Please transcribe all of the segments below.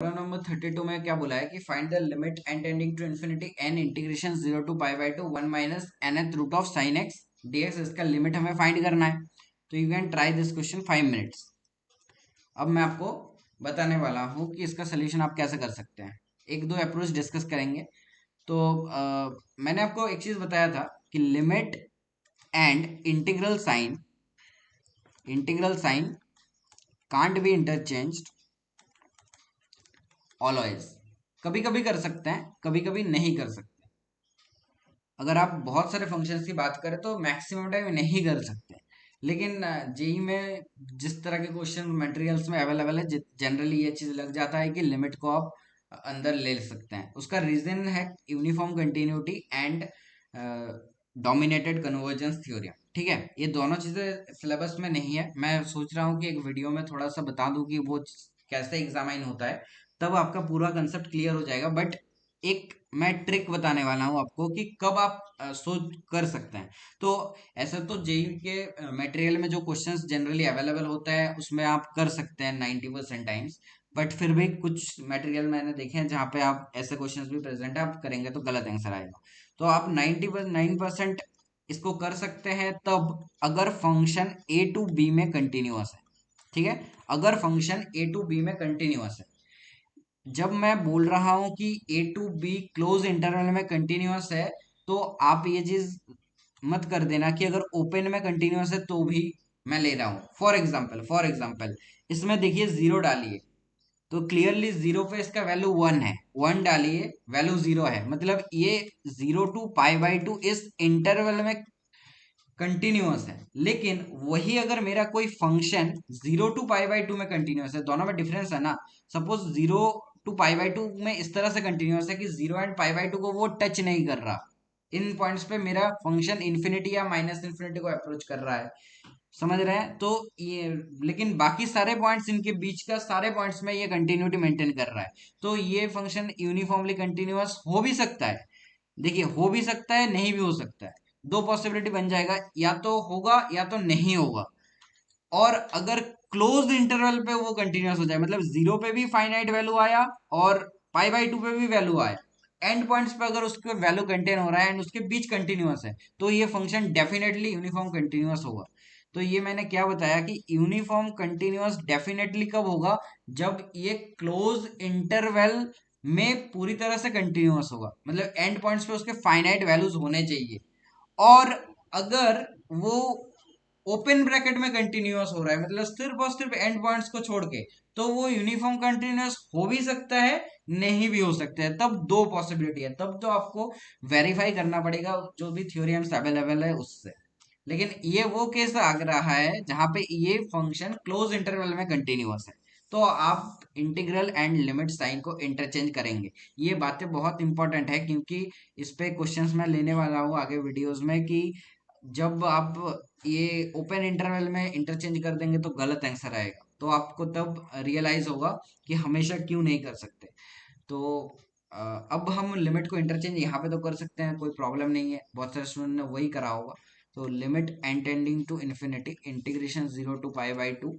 Problem number 32 में क्या बोला है कि find the limit n tending to infinity n integration 0 to pi by two 1 minus nth root of sine x dx। इसका limit हमें find करना है। तो you can try this question 5 minutes. अब मैं आपको बताने वाला हूँ कि इसका सोल्यूशन आप कैसे कर सकते हैं। एक दो अप्रोच डिस्कस करेंगे। तो मैंने आपको एक चीज बताया था कि limit and integral sign can't be interchanged always. कभी कभी कर सकते हैं, कभी कभी नहीं कर सकते। अगर आप बहुत सारे फंक्शंस की बात करें तो मैक्सिमम टाइम नहीं कर सकते। लेकिन जेई में जिस तरह के क्वेश्चन मटेरियल्स में अवेलेबल है, जनरली ये चीज लग जाता है कि लिमिट को आप अंदर ले सकते हैं। उसका रीजन है uniform continuity and dominated convergence theorem. ठीक है, ये दोनों चीजें सिलेबस में नहीं है। मैं सोच रहा हूँ कि एक वीडियो में थोड़ा सा बता दूं कि वो कैसे एग्जामाइन होता है, तब आपका पूरा कंसेप्ट क्लियर हो जाएगा। बट एक मैं ट्रिक बताने वाला हूँ आपको कि कब आप सोच कर सकते हैं। तो ऐसा तो जेई के मटेरियल में जो क्वेश्चंस जनरली अवेलेबल होता है उसमें आप कर सकते हैं 90% टाइम्स। बट फिर भी कुछ मटेरियल मैंने देखे हैं जहाँ पे आप ऐसे क्वेश्चंस भी प्रेजेंट है, आप करेंगे तो गलत आंसर आएगा। तो आप 99% इसको कर सकते हैं तब अगर फंक्शन ए टू बी में कंटिन्यूअस है। ठीक है, अगर फंक्शन ए टू बी में कंटिन्यूअस है। जब मैं बोल रहा हूं कि ए टू बी क्लोज इंटरवल में कंटिन्यूअस है, तो आप ये चीज मत कर देना कि अगर ओपन में कंटिन्यूअस है तो भी मैं ले रहा हूं। फॉर एग्जाम्पल इसमें देखिए जीरो डालिए तो क्लियरली जीरो पे इसका वैल्यू 1 है। 1 डालिए, वैल्यू 0 है। मतलब ये 0 to π/2 इस इंटरवल में कंटिन्यूअस है। लेकिन वही अगर मेरा कोई फंक्शन 0 to π/2 में कंटिन्यूअस है, दोनों में डिफरेंस है ना। सपोज 0 to π/2 में इस तरह से कंटिन्यूअस है कि 0 and π/2 को वो टच नहीं कर रहा। इन पॉइंट्स पे मेरा फंक्शन इन्फिनिटी या माइनस इन्फिनिटी को अप्रोच कर रहा है। समझ रहे हैं? तो ये, लेकिन बाकी सारे पॉइंट्स, इनके बीच का सारे पॉइंट्स में ये कंटिन्यूटी मेंटेन कर रहा है। तो ये फंक्शन यूनिफॉर्मली कंटिन्यूअस हो भी सकता है। देखिए, हो भी सकता है, नहीं भी हो सकता है। दो पॉसिबिलिटी बन जाएगा, या तो होगा या तो नहीं होगा। और अगर क्लोज्ड इंटरवल पे वो कंटिन्यूअस हो जाए, मतलब जीरो पे भी फाइनाइट वैल्यू आया और π/2 पे भी वैल्यू आया, एंड पॉइंट्स पे अगर उसके वैल्यू कंटेन हो रहा है एंड उसके बीच कंटिन्यूअस है, तो ये फंक्शन डेफिनेटली यूनिफॉर्म कंटिन्यूअस होगा। तो ये मैंने क्या बताया कि यूनिफॉर्म कंटिन्यूअस डेफिनेटली कब होगा, जब ये क्लोज इंटरवल में पूरी तरह से कंटिन्यूअस होगा। मतलब एंड पॉइंट्स पे उसके फाइनाइट वैल्यूज होने चाहिए। और अगर वो ओपन ब्रैकेट में कंटिन्यूअस हो रहा है, मतलब सिर्फ और सिर्फ एंड पॉइंट्स को छोड़ के, तो वो यूनिफॉर्म कंटिन्यूअस हो भी सकता है, नहीं भी हो सकता है। तब दो पॉसिबिलिटी है, तब तो आपको वेरीफाई करना पड़ेगा जो भी थ्योरम्स अवेलेबल है उससे। लेकिन ये वो केस आ रहा है जहां पे ये फंक्शन क्लोज इंटरवल में कंटिन्यूअस है, तो आप इंटीग्रल एंड लिमिट साइन को इंटरचेंज करेंगे। ये बातें बहुत इंपॉर्टेंट है, क्योंकि इस पे क्वेश्चंस मैं लेने वाला हूँ आगे वीडियोस में कि जब आप ये ओपन इंटरवल में इंटरचेंज कर देंगे तो गलत आंसर आएगा। तो आपको तब रियलाइज होगा कि हमेशा क्यों नहीं कर सकते। तो अ, अब हम लिमिट को इंटरचेंज यहाँ पे तो कर सकते हैं, कोई प्रॉब्लम नहीं है। बहुत सारे स्टूडेंट ने वही करा होगा। तो limit n tending to infinity integration 0 to π/2।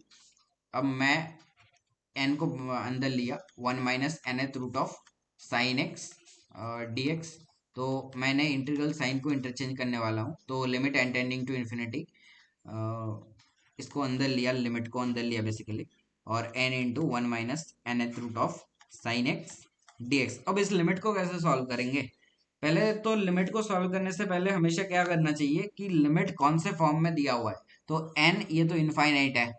अब मैं एन को अंदर लिया, 1 - nth root of sine x dx। तो मैंने इंटीग्रल साइन को इंटरचेंज करने वाला हूँ। तो limit n tending to infinity, इसको अंदर लिया, लिमिट को अंदर लिया बेसिकली, और n into 1 - nth root of sine x dx। अब इस लिमिट को कैसे सॉल्व करेंगे? पहले तो लिमिट को सॉल्व करने से पहले हमेशा क्या करना चाहिए कि लिमिट कौन से फॉर्म में दिया हुआ है। तो n ये तो इनफाइनाइट है,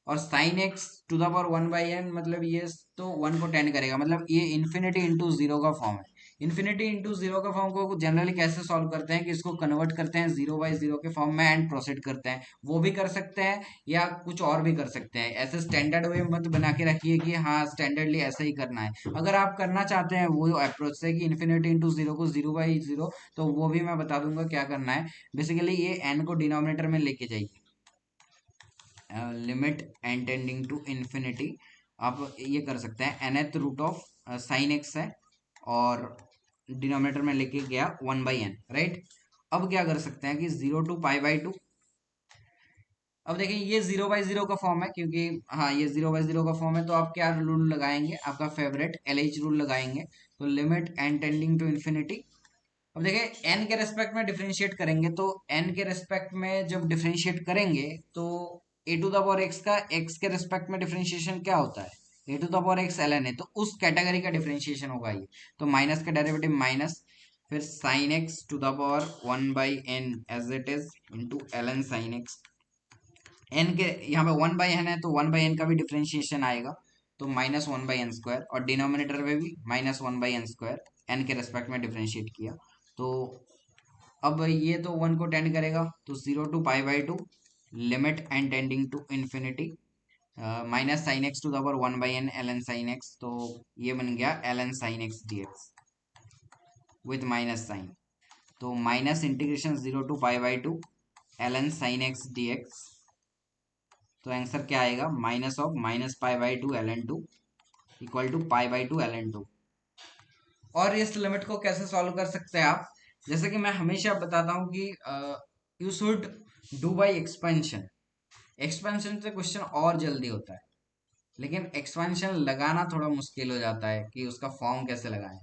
और sine x to the power 1/n, मतलब ये तो 1 को 10 करेगा। मतलब ये इन्फिनिटी इंटू जीरो का फॉर्म है। इन्फिनिटी इंटू जीरो का फॉर्म को जनरली कैसे सॉल्व करते हैं कि इसको कन्वर्ट करते हैं 0/0 के फॉर्म में एंड प्रोसीड करते हैं। वो भी कर सकते हैं या कुछ और भी कर सकते हैं। ऐसे स्टैंडर्ड वे मत बना के रखिए कि हाँ स्टैंडर्डली ऐसा ही करना है। अगर आप करना चाहते हैं वो अप्रोच से कि इन्फिनिटी इंटू जीरो को 0/0, तो वो भी मैं बता दूंगा क्या करना है। बेसिकली ये एन को डिनोमिनेटर में लेके जाइए, limit n tending to infinity. आप ये कर सकते हैं nth root of sine x है, और डिनोमिनेटर में लेके गया 1/n, राइट। अब क्या कर सकते हैं कि 0 to π/2, अब देखिए ये 0/0 का फॉर्म है, क्योंकि हाँ ये 0/0 का फॉर्म है, तो आप क्या रूल लगाएंगे, आपका फेवरेट LH रूल लगाएंगे। तो limit n tending to infinity. अब देखिए n के रेस्पेक्ट में डिफरेंशिएट करेंगे, तो n के रेस्पेक्ट में जब डिफरेंशिएट करेंगे तो a to the power x का x के रेस्पेक्ट में डिफरेंशिएशन क्या होता है, a to the power x ln है, तो उस कैटेगरी का डिफरेंशिएशन होगा ये। तो माइनस का डेरिवेटिव माइनस, फिर sine x to the power 1/n as it is into ln sine x। n के यहाँ पे 1/n है, तो 1/n का भी डिफरेंशिएशन आएगा, तो -1/n² और डिनोमिनेटर में भी -1/n², n के रेस्पेक्ट में डिफरेंशिएट किया। तो अब ये तो 1 को टेंड करेगा, तो 0 to π/2 limit n tending to infinity minus sine x to the power 1/n ln sine x. तो ये बन गया ln sine x dx with minus sine. तो minus integration 0 to π/2 ln sine x dx। तो answer क्या आएगा, minus of -π/2 ln2 equal to π/2 ln2। और इस लिमिट को कैसे सॉल्व कर सकते हैं आप, जैसे कि मैं हमेशा बताता हूँ कि you should do by expansion. Expansion से क्वेश्चन और जल्दी होता है, लेकिन एक्सपेंशन लगाना थोड़ा मुश्किल हो जाता है कि उसका फॉर्म कैसे लगाएं।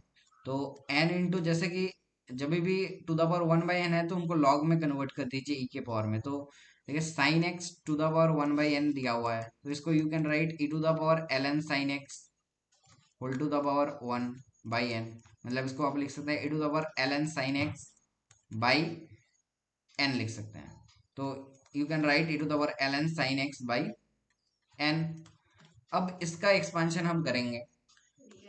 तो n इंटू, जैसे कि जब भी टू द पावर 1/n है तो उनको लॉग में कन्वर्ट कर दीजिए e के पावर में। तो देखिए sine x to the power 1/n दिया हुआ है, तो इसको you can write e to the power ln sine x whole to the power 1/n। मतलब इसको आप लिख सकते हैं e to the power ln sine x by n लिख सकते हैं। तो you can write e to the power ln sine x by n। अब इसका एक्सपांशन हम करेंगे।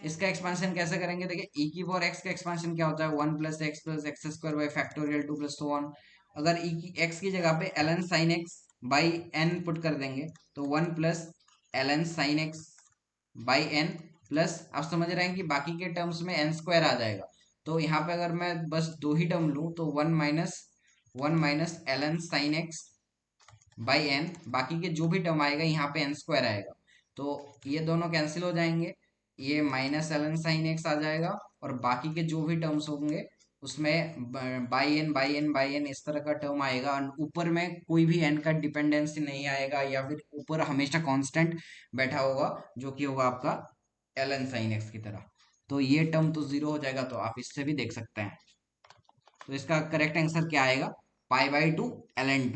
इसका एक्सपांशन कैसे करेंगे, देखिए e की पावर x का एक्सपांशन क्या होता है, 1 + x + x² by factorial 2 + so on। अगर e की x की जगह पे ln sin x by n put कर देंगे, तो 1 + ln sin x by n plus, आप समझ रहे हैं कि बाकी के टर्म्स में n² आ जाएगा। तो यहाँ पे अगर मैं बस दो ही टर्म लूँ तो 1 - ln sin x by n, बाकी के जो भी टर्म आएगा यहाँ पे n² आएगा। तो ये दोनों कैंसिल हो जाएंगे, ये -ln sin x आ जाएगा, और बाकी के जो भी टर्म्स होंगे उसमें बाई n इस तरह का टर्म आएगा। और ऊपर में कोई भी n का डिपेंडेंसी नहीं आएगा, या फिर ऊपर हमेशा कांस्टेंट बैठा होगा, जो कि होगा आपका ln sin x की तरह। तो ये टर्म तो जीरो हो जाएगा, तो आप इससे भी देख सकते हैं। तो इसका करेक्ट आंसर क्या आएगा, π/2 ln2।